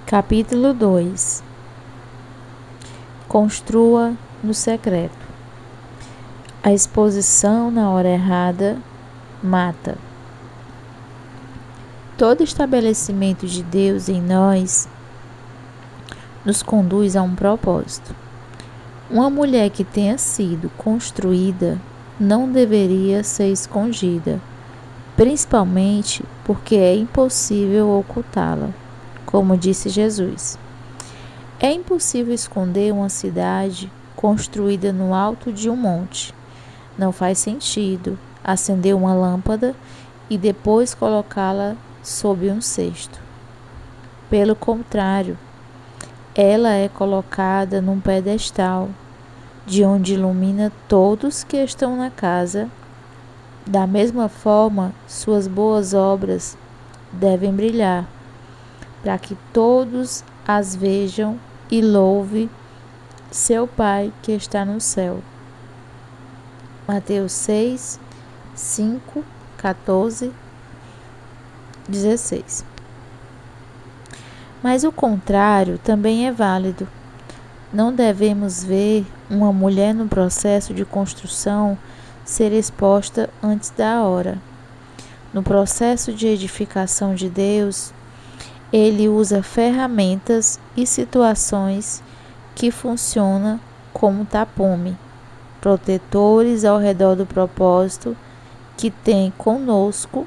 Capítulo 2. Construa no secreto. A exposição na hora errada mata. Todo estabelecimento de Deus em nós nos conduz a um propósito. Uma mulher que tenha sido construída não deveria ser escondida, principalmente porque é impossível ocultá-la, como disse Jesus. É impossível esconder uma cidade construída no alto de um monte. Não faz sentido acender uma lâmpada e depois colocá-la sob um cesto. Pelo contrário, ela é colocada num pedestal, de onde ilumina todos que estão na casa. Da mesma forma, suas boas obras devem brilhar, para que todos as vejam e louve seu Pai que está no céu. Mateus 6, 5, 14, 16. Mas o contrário também é válido. Não devemos ver uma mulher no processo de construção ser exposta antes da hora. No processo de edificação de Deus, Ele usa ferramentas e situações que funcionam como tapume, protetores ao redor do propósito que tem conosco.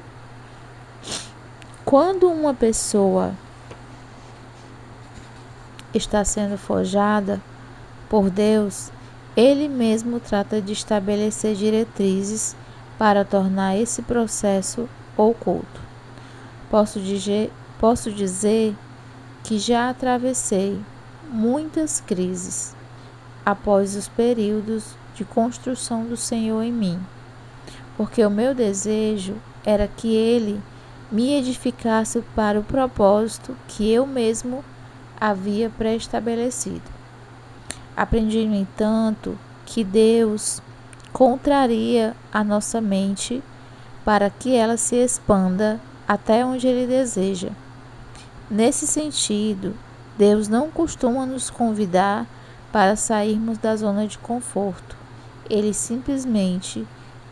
Quando uma pessoa está sendo forjada por Deus, Ele mesmo trata de estabelecer diretrizes para tornar esse processo oculto. Posso dizer que já atravessei muitas crises após os períodos de construção do Senhor em mim, porque o meu desejo era que Ele me edificasse para o propósito que eu mesmo havia pré-estabelecido. Aprendi, no entanto, que Deus contraria a nossa mente para que ela se expanda até onde Ele deseja. Nesse sentido, Deus não costuma nos convidar para sairmos da zona de conforto. Ele simplesmente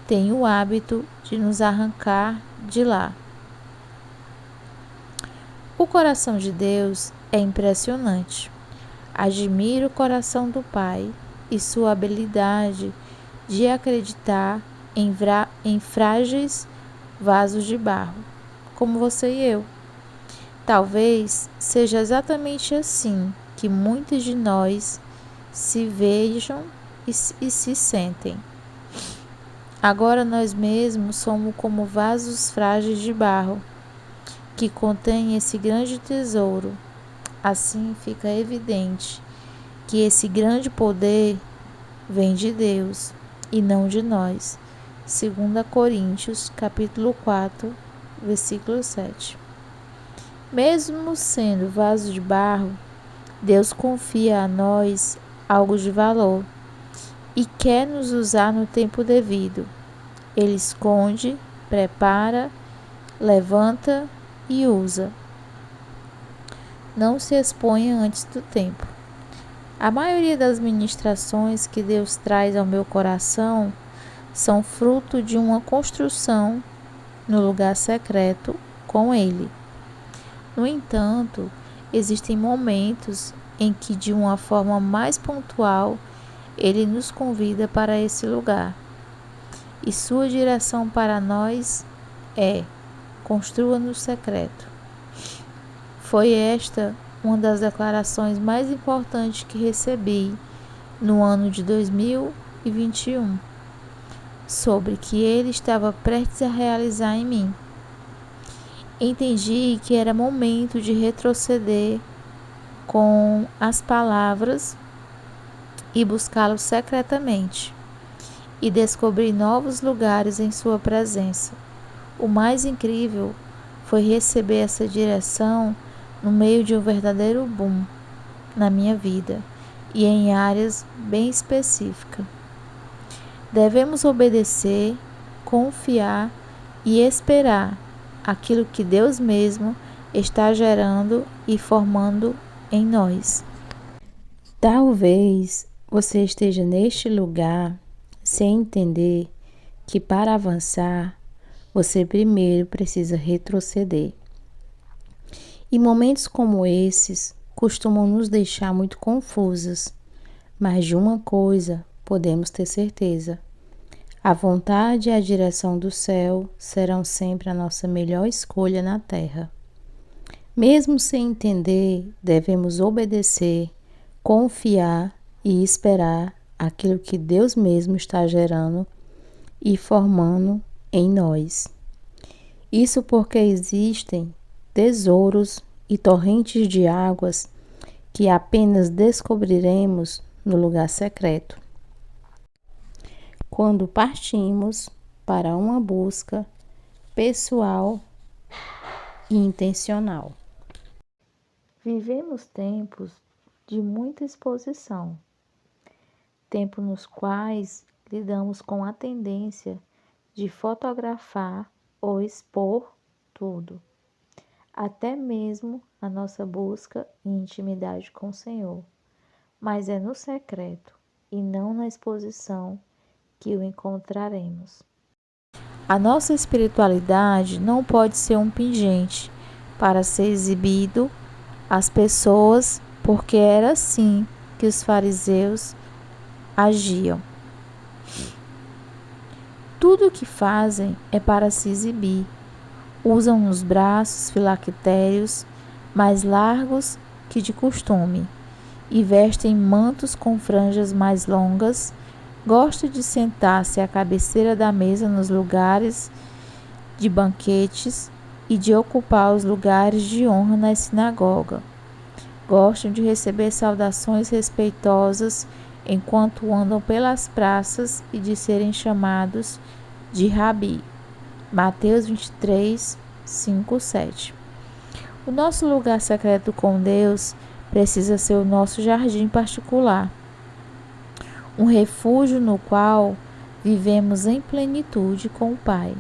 tem o hábito de nos arrancar de lá. O coração de Deus é impressionante. Admiro o coração do Pai e sua habilidade de acreditar em frágeis vasos de barro, como você e eu. Talvez seja exatamente assim que muitos de nós se vejam e se sentem. Agora nós mesmos somos como vasos frágeis de barro que contêm esse grande tesouro. Assim fica evidente que esse grande poder vem de Deus e não de nós. 2 Coríntios, capítulo 4, versículo 7. Mesmo sendo vaso de barro, Deus confia a nós algo de valor e quer nos usar no tempo devido. Ele esconde, prepara, levanta e usa. Não se exponha antes do tempo. A maioria das ministrações que Deus traz ao meu coração são fruto de uma construção no lugar secreto com Ele. No entanto, existem momentos em que, de uma forma mais pontual, Ele nos convida para esse lugar. E sua direção para nós é: construa no secreto. Foi esta uma das declarações mais importantes que recebi no ano de 2021, sobre que Ele estava prestes a realizar em mim. Entendi que era momento de retroceder com as palavras e buscá-lo secretamente, e descobrir novos lugares em sua presença. O mais incrível foi receber essa direção no meio de um verdadeiro boom na minha vida e em áreas bem específicas. Devemos obedecer, confiar e esperar aquilo que Deus mesmo está gerando e formando em nós. Talvez você esteja neste lugar sem entender que para avançar, você primeiro precisa retroceder. E momentos como esses costumam nos deixar muito confusas, mas de uma coisa podemos ter certeza: a vontade e a direção do céu serão sempre a nossa melhor escolha na terra. Mesmo sem entender, devemos obedecer, confiar e esperar aquilo que Deus mesmo está gerando e formando em nós. Isso porque existem tesouros e torrentes de águas que apenas descobriremos no lugar secreto, quando partimos para uma busca pessoal e intencional. Vivemos tempos de muita exposição, tempos nos quais lidamos com a tendência de fotografar ou expor tudo, até mesmo a nossa busca e intimidade com o Senhor. Mas é no secreto e não na exposição que o encontraremos. A nossa espiritualidade não pode ser um pingente para ser exibido às pessoas, porque era assim que os fariseus agiam. Tudo o que fazem é para se exibir. Usam os braços filactérios mais largos que de costume e vestem mantos com franjas mais longas. Gostam de sentar-se à cabeceira da mesa nos lugares de banquetes e de ocupar os lugares de honra na sinagoga. Gostam de receber saudações respeitosas enquanto andam pelas praças e de serem chamados de Rabi. Mateus 23, 5, 7. O nosso lugar secreto com Deus precisa ser o nosso jardim particular, um refúgio no qual vivemos em plenitude com o Pai.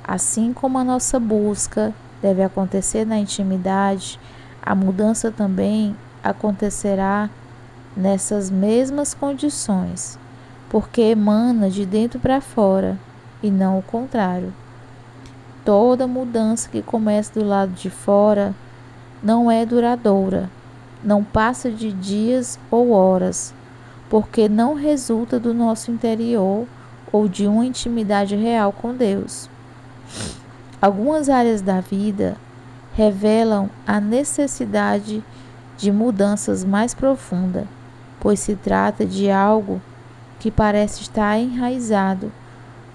Assim como a nossa busca deve acontecer na intimidade, a mudança também acontecerá nessas mesmas condições, porque emana de dentro para fora e não o contrário. Toda mudança que começa do lado de fora não é duradoura, não passa de dias ou horas, porque não resulta do nosso interior ou de uma intimidade real com Deus. Algumas áreas da vida revelam a necessidade de mudanças mais profundas, pois se trata de algo que parece estar enraizado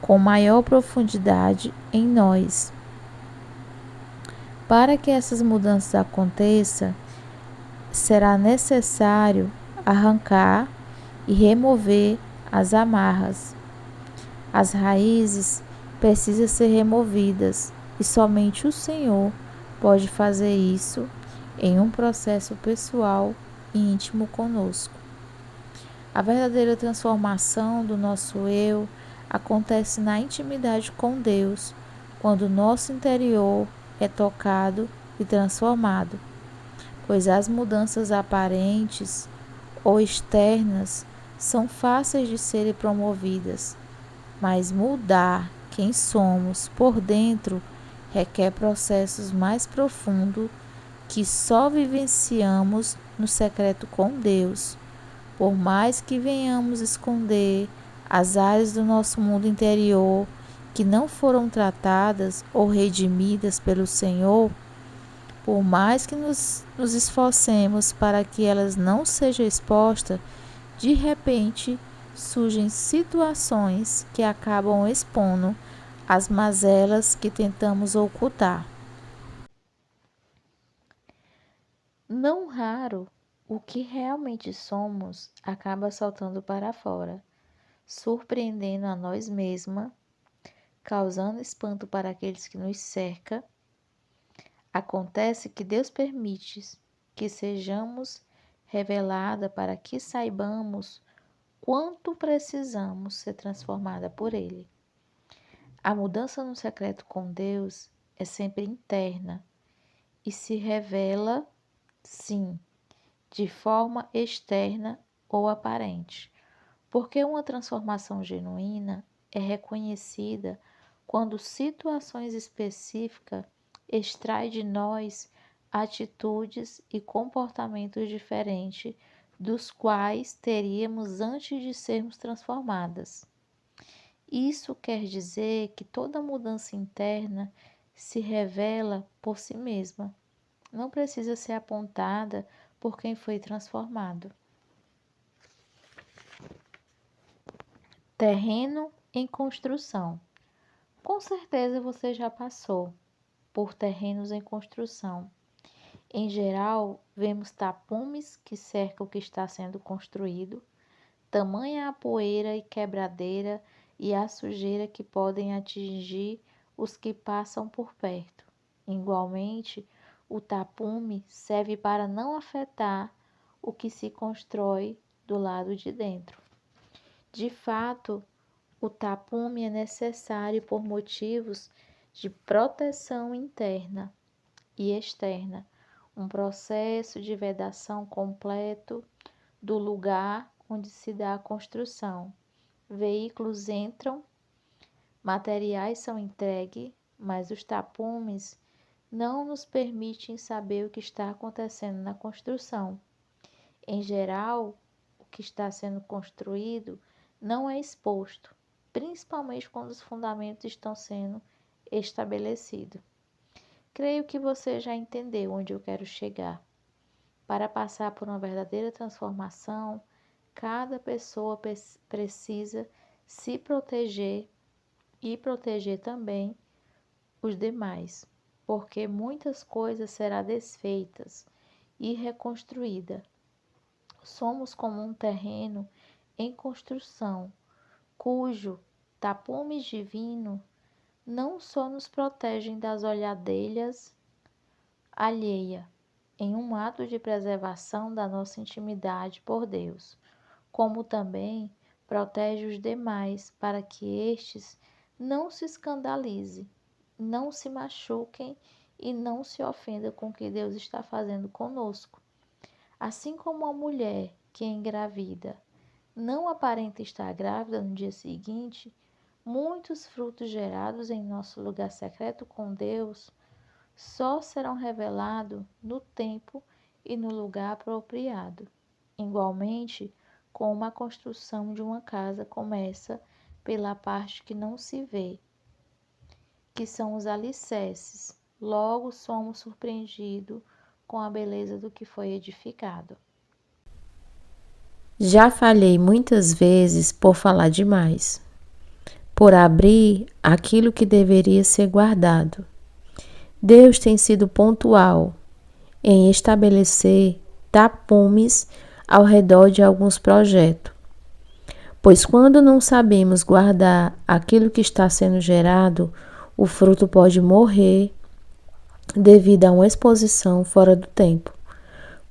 com maior profundidade em nós. Para que essas mudanças aconteçam, será necessário arrancar e remover as amarras. As raízes precisam ser removidas e somente o Senhor pode fazer isso em um processo pessoal e íntimo conosco. A verdadeira transformação do nosso eu acontece na intimidade com Deus, quando o nosso interior é tocado e transformado, pois as mudanças aparentes ou externas são fáceis de serem promovidas, mas mudar quem somos por dentro requer processos mais profundos que só vivenciamos no secreto com Deus. Por mais que venhamos esconder as áreas do nosso mundo interior que não foram tratadas ou redimidas pelo Senhor, por mais que nos esforcemos para que elas não sejam expostas, de repente surgem situações que acabam expondo as mazelas que tentamos ocultar. Não raro, o que realmente somos acaba saltando para fora, surpreendendo a nós mesmos, causando espanto para aqueles que nos cercam. Acontece que Deus permite que sejamos revelados para que saibamos quanto precisamos ser transformada por Ele. A mudança no secreto com Deus é sempre interna e se revela, sim, de forma externa ou aparente, porque uma transformação genuína é reconhecida quando situações específicas extraem de nós atitudes e comportamentos diferentes dos quais teríamos antes de sermos transformadas. Isso quer dizer que toda mudança interna se revela por si mesma, não precisa ser apontada por quem foi transformado. Terreno em construção. Com certeza você já passou por terrenos em construção. Em geral, vemos tapumes que cercam o que está sendo construído, tamanha a poeira e quebradeira e a sujeira que podem atingir os que passam por perto. Igualmente, o tapume serve para não afetar o que se constrói do lado de dentro. De fato, o tapume é necessário por motivos de proteção interna e externa, um processo de vedação completo do lugar onde se dá a construção. Veículos entram, materiais são entregues, mas os tapumes não nos permitem saber o que está acontecendo na construção. Em geral, o que está sendo construído não é exposto, principalmente quando os fundamentos estão sendo estabelecidos. Creio que você já entendeu onde eu quero chegar. Para passar por uma verdadeira transformação, cada pessoa precisa se proteger e proteger também os demais, porque muitas coisas serão desfeitas e reconstruídas. Somos como um terreno em construção, cujo tapumes divino não só nos protegem das olhadeiras alheia, em um ato de preservação da nossa intimidade por Deus, como também protege os demais para que estes não se escandalizem, não se machuquem e não se ofendam com o que Deus está fazendo conosco. Assim como a mulher que é engravida não aparenta estar grávida no dia seguinte, muitos frutos gerados em nosso lugar secreto com Deus só serão revelados no tempo e no lugar apropriado. Igualmente, como a construção de uma casa começa pela parte que não se vê, que são os alicerces, logo somos surpreendidos com a beleza do que foi edificado. Já falhei muitas vezes por falar demais, por abrir aquilo que deveria ser guardado. Deus tem sido pontual em estabelecer tapumes ao redor de alguns projetos, pois quando não sabemos guardar aquilo que está sendo gerado, o fruto pode morrer devido a uma exposição fora do tempo.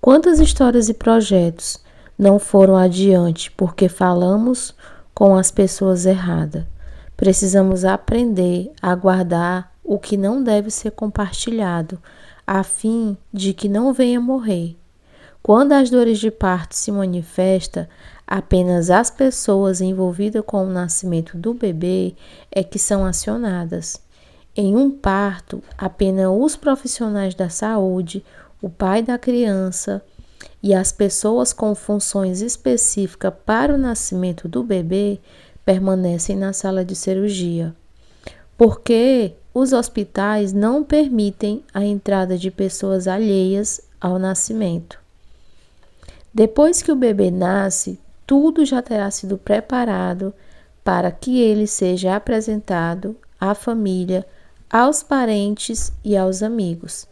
Quantas histórias e projetos não foram adiante porque falamos com as pessoas erradas? Precisamos aprender a guardar o que não deve ser compartilhado, a fim de que não venha morrer. Quando as dores de parto se manifestam, apenas as pessoas envolvidas com o nascimento do bebê é que são acionadas. Em um parto, apenas os profissionais da saúde, o pai da criança e as pessoas com funções específicas para o nascimento do bebê permanecem na sala de cirurgia, porque os hospitais não permitem a entrada de pessoas alheias ao nascimento. Depois que o bebê nasce, tudo já terá sido preparado para que ele seja apresentado à família, aos parentes e aos amigos.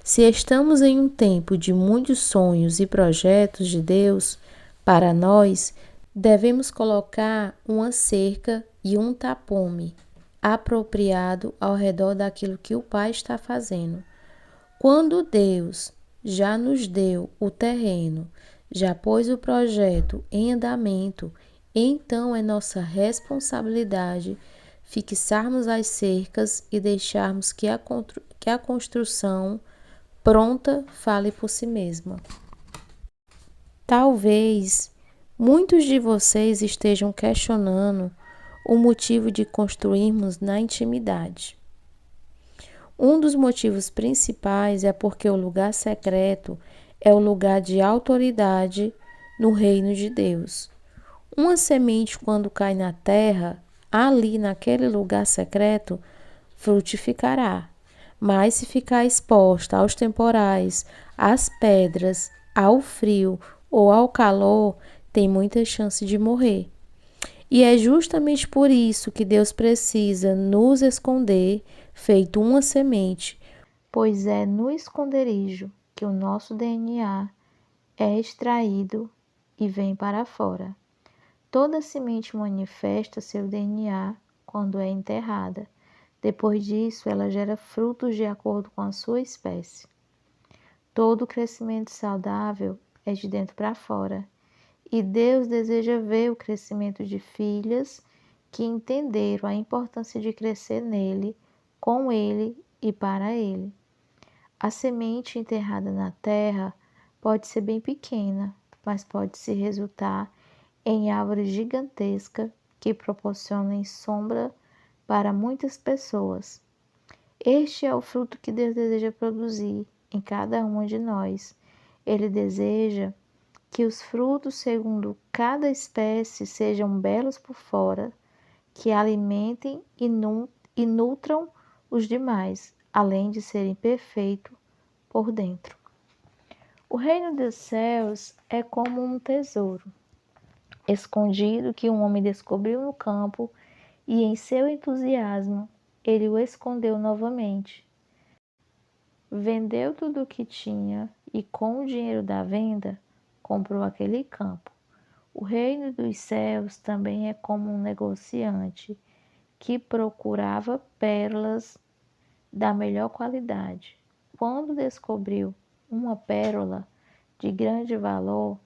Se estamos em um tempo de muitos sonhos e projetos de Deus para nós, devemos colocar uma cerca e um tapume apropriado ao redor daquilo que o Pai está fazendo. Quando Deus já nos deu o terreno, já pôs o projeto em andamento, então é nossa responsabilidade fixarmos as cercas e deixarmos que a construção pronta, fale por si mesma. Talvez muitos de vocês estejam questionando o motivo de construirmos na intimidade. Um dos motivos principais é porque o lugar secreto é o lugar de autoridade no reino de Deus. Uma semente, quando cai na terra, ali naquele lugar secreto, frutificará. Mas se ficar exposta aos temporais, às pedras, ao frio ou ao calor, tem muita chance de morrer. E é justamente por isso que Deus precisa nos esconder, feito uma semente, pois é no esconderijo que o nosso DNA é extraído e vem para fora. Toda semente manifesta seu DNA quando é enterrada. Depois disso, ela gera frutos de acordo com a sua espécie. Todo crescimento saudável é de dentro para fora. E Deus deseja ver o crescimento de filhas que entenderam a importância de crescer nele, com ele e para ele. A semente enterrada na terra pode ser bem pequena, mas pode se resultar em árvore gigantesca que proporcionem sombra para muitas pessoas. Este é o fruto que Deus deseja produzir em cada uma de nós. Ele deseja que os frutos, segundo cada espécie, sejam belos por fora, que alimentem e nutram os demais, além de serem perfeitos por dentro. O reino dos céus é como um tesouro escondido que um homem descobriu no campo e, em seu entusiasmo, ele o escondeu novamente. Vendeu tudo o que tinha e, com o dinheiro da venda, comprou aquele campo. O reino dos céus também é como um negociante que procurava pérolas da melhor qualidade. Quando descobriu uma pérola de grande valor,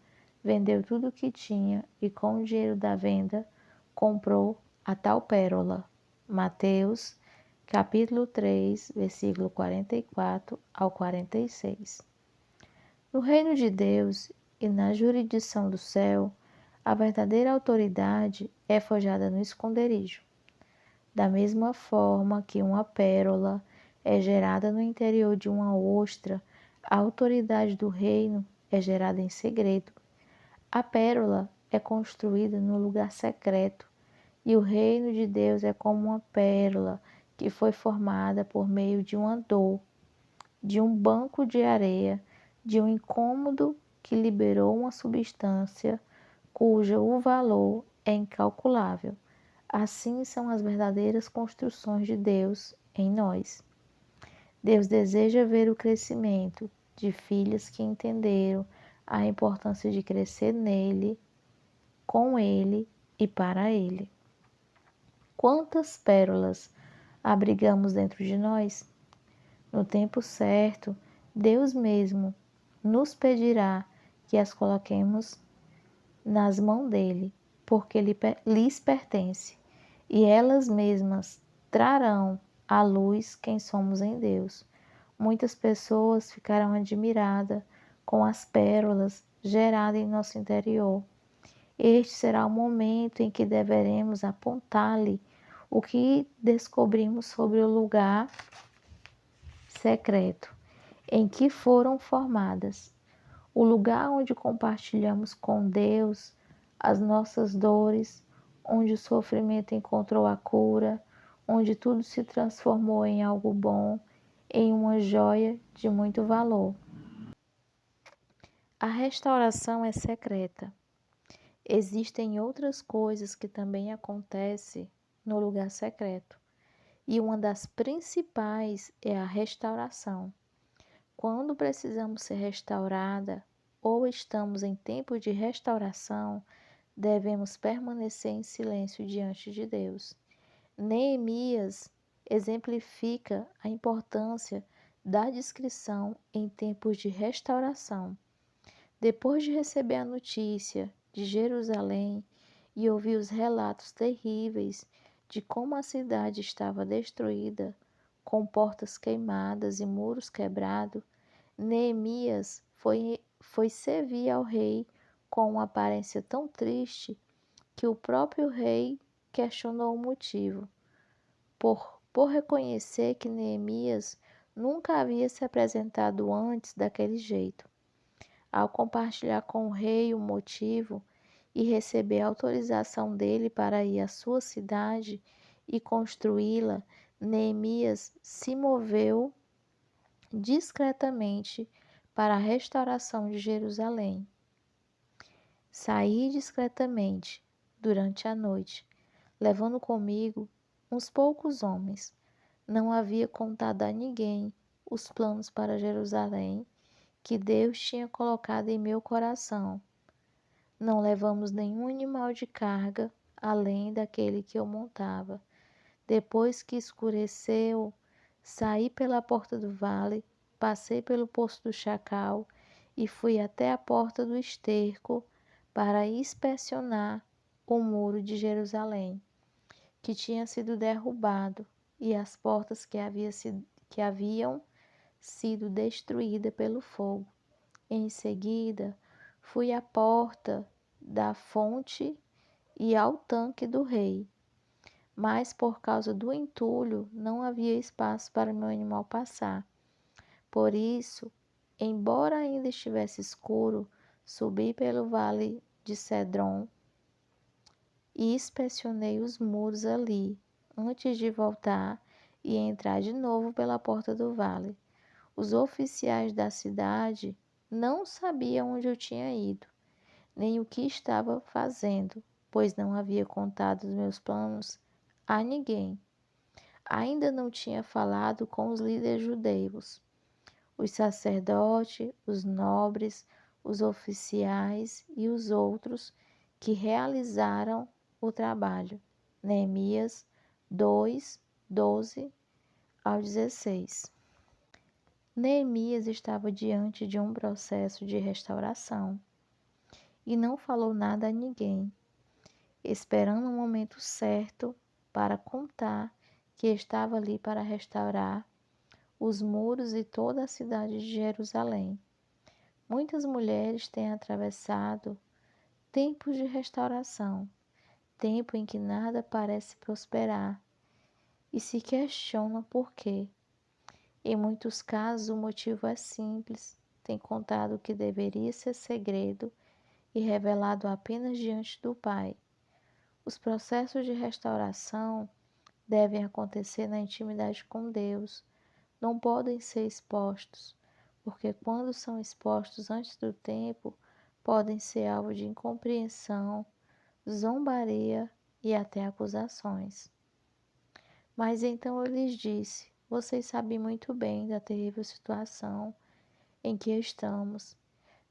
vendeu tudo o que tinha e, com o dinheiro da venda, comprou a tal pérola. Mateus, capítulo 3, versículo 44 ao 46. No reino de Deus e na jurisdição do céu, a verdadeira autoridade é forjada no esconderijo. Da mesma forma que uma pérola é gerada no interior de uma ostra, a autoridade do reino é gerada em segredo. A pérola é construída no lugar secreto, e o reino de Deus é como uma pérola que foi formada por meio de uma dor, de um banco de areia, de um incômodo que liberou uma substância cujo o valor é incalculável. Assim são as verdadeiras construções de Deus em nós. Deus deseja ver o crescimento de filhas que entenderam a importância de crescer nele, com ele e para ele. Quantas pérolas abrigamos dentro de nós? No tempo certo, Deus mesmo nos pedirá que as coloquemos nas mãos dele, porque lhes pertence, e elas mesmas trarão à luz quem somos em Deus. Muitas pessoas ficarão admiradas com as pérolas geradas em nosso interior. Este será o momento em que deveremos apontar-lhe o que descobrimos sobre o lugar secreto em que foram formadas, o lugar onde compartilhamos com Deus as nossas dores, onde o sofrimento encontrou a cura, onde tudo se transformou em algo bom, em uma joia de muito valor. A restauração é secreta. Existem outras coisas que também acontecem no lugar secreto, e uma das principais é a restauração. Quando precisamos ser restaurada ou estamos em tempo de restauração, devemos permanecer em silêncio diante de Deus. Neemias exemplifica a importância da discrição em tempos de restauração. Depois de receber a notícia de Jerusalém e ouvir os relatos terríveis de como a cidade estava destruída, com portas queimadas e muros quebrados, Neemias foi servir ao rei com uma aparência tão triste que o próprio rei questionou o motivo, por reconhecer que Neemias nunca havia se apresentado antes daquele jeito. Ao compartilhar com o rei o motivo e receber autorização dele para ir à sua cidade e construí-la, Neemias se moveu discretamente para a restauração de Jerusalém. Saí discretamente durante a noite, levando comigo uns poucos homens. Não havia contado a ninguém os planos para Jerusalém que Deus tinha colocado em meu coração. Não levamos nenhum animal de carga além daquele que eu montava. Depois que escureceu, saí pela porta do vale, passei pelo poço do Chacal e fui até a porta do esterco para inspecionar o muro de Jerusalém, que tinha sido derrubado, e as portas que haviam sido destruídas pelo fogo. Em seguida, fui à porta da fonte e ao tanque do rei, mas por causa do entulho não havia espaço para meu animal passar. Por isso, embora ainda estivesse escuro, subi pelo vale de Cedron e inspecionei os muros ali, antes de voltar e entrar de novo pela porta do vale. Os oficiais da cidade não sabiam onde eu tinha ido, nem o que estava fazendo, pois não havia contado os meus planos a ninguém. Ainda não tinha falado com os líderes judeus, os sacerdotes, os nobres, os oficiais e os outros que realizaram o trabalho. Neemias 2, 12 ao 16. Neemias estava diante de um processo de restauração e não falou nada a ninguém, esperando o momento certo para contar que estava ali para restaurar os muros e toda a cidade de Jerusalém. Muitas mulheres têm atravessado tempos de restauração, tempo em que nada parece prosperar, e se questionam por quê. Em muitos casos o motivo é simples, tem contado o que deveria ser segredo e revelado apenas diante do Pai. Os processos de restauração devem acontecer na intimidade com Deus, não podem ser expostos, porque quando são expostos antes do tempo, podem ser alvo de incompreensão, zombaria e até acusações. Mas então eu lhes disse: vocês sabem muito bem da terrível situação em que estamos.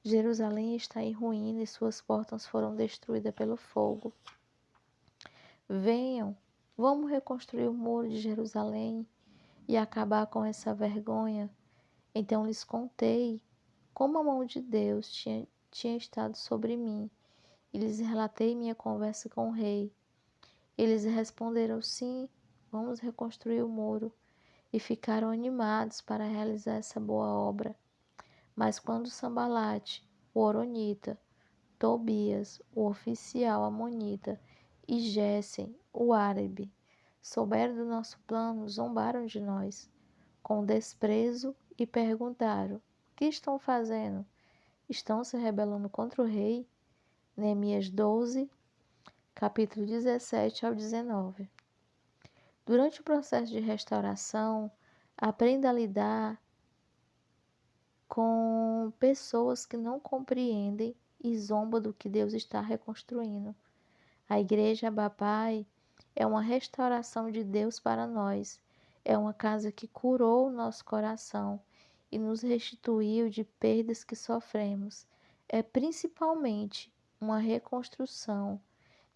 Jerusalém está em ruína e suas portas foram destruídas pelo fogo. Venham, vamos reconstruir o muro de Jerusalém e acabar com essa vergonha. Então lhes contei como a mão de Deus tinha estado sobre mim e lhes relatei minha conversa com o rei. Eles responderam: sim, vamos reconstruir o muro, e ficaram animados para realizar essa boa obra. Mas quando Sambalate, o horonita, Tobias, o oficial amonita, e Gésem, o árabe, souberam do nosso plano, zombaram de nós com desprezo e perguntaram: o que estão fazendo? Estão se rebelando contra o rei? Neemias 12, capítulo 17 ao 19. Durante o processo de restauração, aprenda a lidar com pessoas que não compreendem e zombam do que Deus está reconstruindo. A Igreja Abapai é uma restauração de Deus para nós. É uma casa que curou o nosso coração e nos restituiu de perdas que sofremos. É principalmente uma reconstrução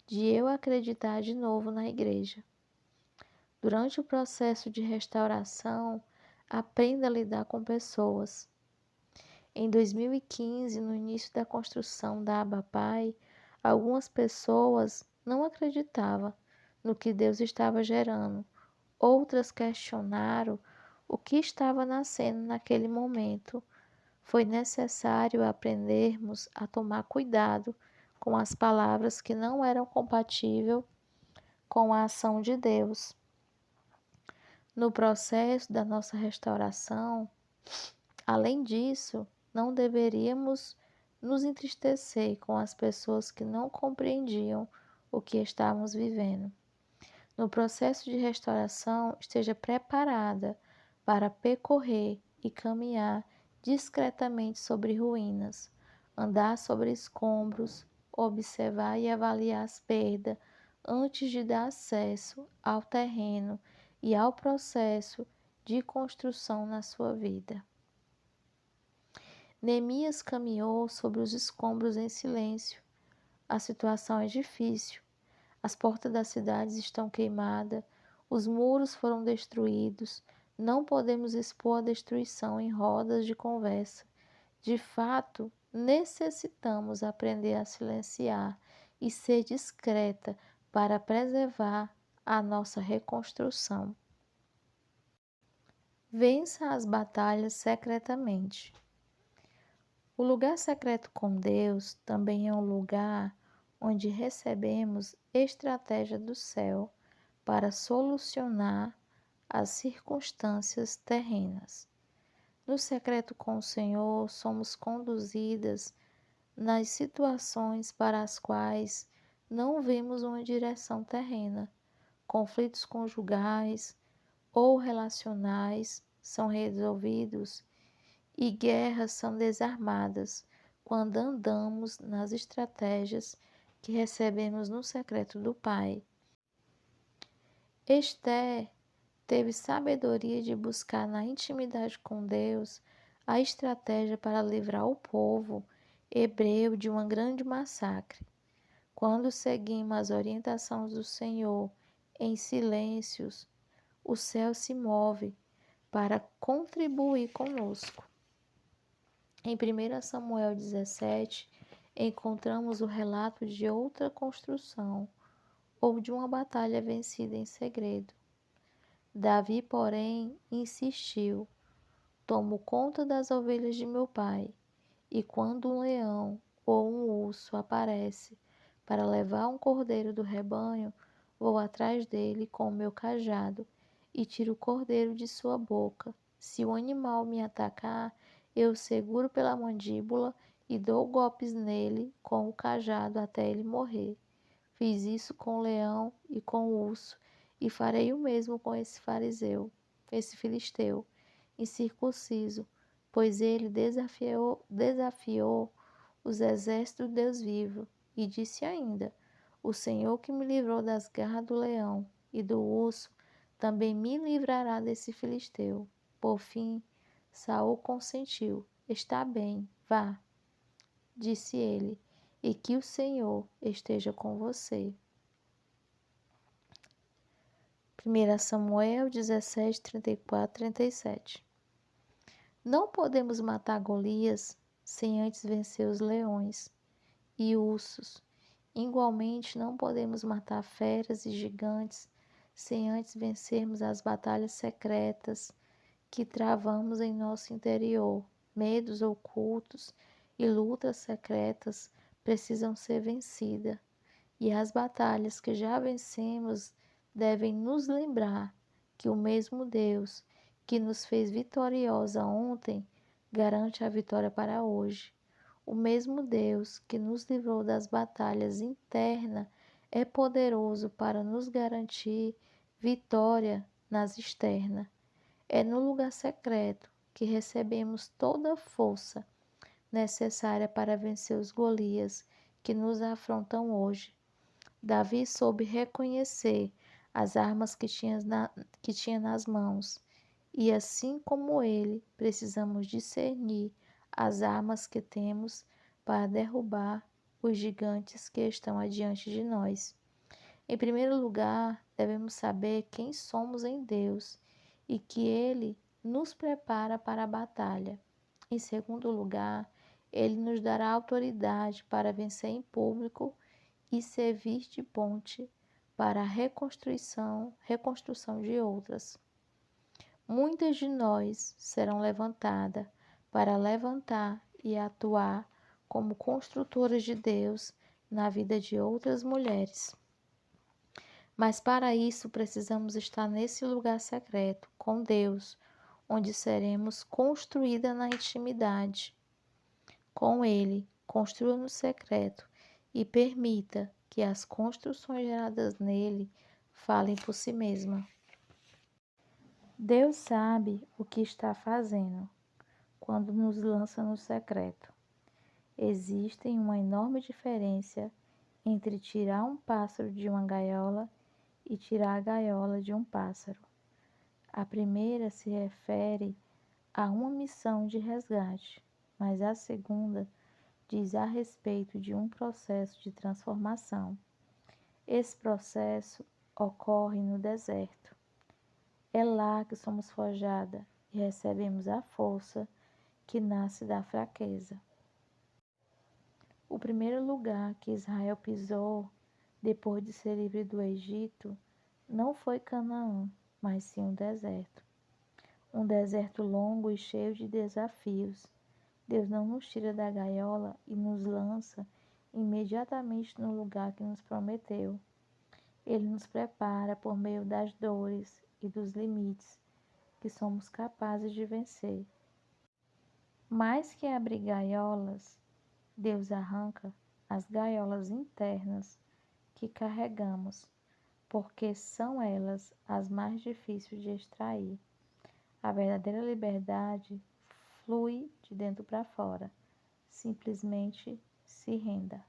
de eu acreditar de novo na Igreja. Durante o processo de restauração, aprenda a lidar com pessoas. Em 2015, no início da construção da Abapai, algumas pessoas não acreditavam no que Deus estava gerando. Outras questionaram o que estava nascendo naquele momento, foi necessário aprendermos a tomar cuidado com as palavras que não eram compatíveis com a ação de Deus. No processo da nossa restauração, além disso, não deveríamos nos entristecer com as pessoas que não compreendiam o que estávamos vivendo. No processo de restauração, esteja preparada para percorrer e caminhar discretamente sobre ruínas, andar sobre escombros, observar e avaliar as perdas antes de dar acesso ao terreno e ao processo de construção na sua vida. Neemias caminhou sobre os escombros em silêncio. A situação é difícil. As portas das cidades estão queimadas, os muros foram destruídos. Não podemos expor a destruição em rodas de conversa. De fato, necessitamos aprender a silenciar e ser discreta para preservar a nossa reconstrução. Vença as batalhas secretamente. O lugar secreto com Deus também é um lugar onde recebemos estratégia do céu para solucionar as circunstâncias terrenas. No secreto com o Senhor, somos conduzidas nas situações para as quais não vemos uma direção terrena. Conflitos conjugais ou relacionais são resolvidos e guerras são desarmadas quando andamos nas estratégias que recebemos no secreto do Pai. Esther teve sabedoria de buscar na intimidade com Deus a estratégia para livrar o povo hebreu de um grande massacre. Quando seguimos as orientações do Senhor em silêncios, o céu se move para contribuir conosco. Em 1 Samuel 17, encontramos o relato de outra construção ou de uma batalha vencida em segredo. Davi, porém, insistiu: tomo conta das ovelhas de meu pai, e quando um leão ou um urso aparece para levar um cordeiro do rebanho, vou atrás dele com o meu cajado e tiro o cordeiro de sua boca. Se o animal me atacar, eu o seguro pela mandíbula e dou golpes nele com o cajado até ele morrer. Fiz isso com o leão e com o urso, e farei o mesmo com esse filisteu, incircunciso, pois ele desafiou os exércitos do Deus vivo, e disse ainda: o Senhor que me livrou das garras do leão e do urso, também me livrará desse filisteu. Por fim, Saul consentiu. Está bem, vá, disse ele, e que o Senhor esteja com você. 1 Samuel 17, 34, 37. Não podemos matar Golias sem antes vencer os leões e ursos. Igualmente, não podemos matar feras e gigantes sem antes vencermos as batalhas secretas que travamos em nosso interior. Medos ocultos e lutas secretas precisam ser vencidas, e as batalhas que já vencemos devem nos lembrar que o mesmo Deus que nos fez vitoriosa ontem garante a vitória para hoje. O mesmo Deus que nos livrou das batalhas internas é poderoso para nos garantir vitória nas externas. É no lugar secreto que recebemos toda a força necessária para vencer os Golias que nos afrontam hoje. Davi soube reconhecer as armas que tinha nas mãos, e assim como ele, precisamos discernir as armas que temos para derrubar os gigantes que estão adiante de nós. Em primeiro lugar, devemos saber quem somos em Deus e que Ele nos prepara para a batalha. Em segundo lugar, Ele nos dará autoridade para vencer em público e servir de ponte para a reconstrução de outras. Muitas de nós serão levantadas para levantar e atuar como construtoras de Deus na vida de outras mulheres. Mas para isso precisamos estar nesse lugar secreto, com Deus, onde seremos construídas na intimidade com Ele. Construa no secreto e permita que as construções geradas nele falem por si mesma. Deus sabe o que está fazendo quando nos lança no secreto. Existe uma enorme diferença entre tirar um pássaro de uma gaiola e tirar a gaiola de um pássaro. A primeira se refere a uma missão de resgate, mas a segunda diz a respeito de um processo de transformação. Esse processo ocorre no deserto. É lá que somos forjadas e recebemos a força que nasce da fraqueza. O primeiro lugar que Israel pisou depois de ser livre do Egito não foi Canaã, mas sim um deserto. Um deserto longo e cheio de desafios. Deus não nos tira da gaiola e nos lança imediatamente no lugar que nos prometeu. Ele nos prepara por meio das dores e dos limites que somos capazes de vencer. Mais que abrir gaiolas, Deus arranca as gaiolas internas que carregamos, porque são elas as mais difíceis de extrair. A verdadeira liberdade flui de dentro para fora. Simplesmente se renda.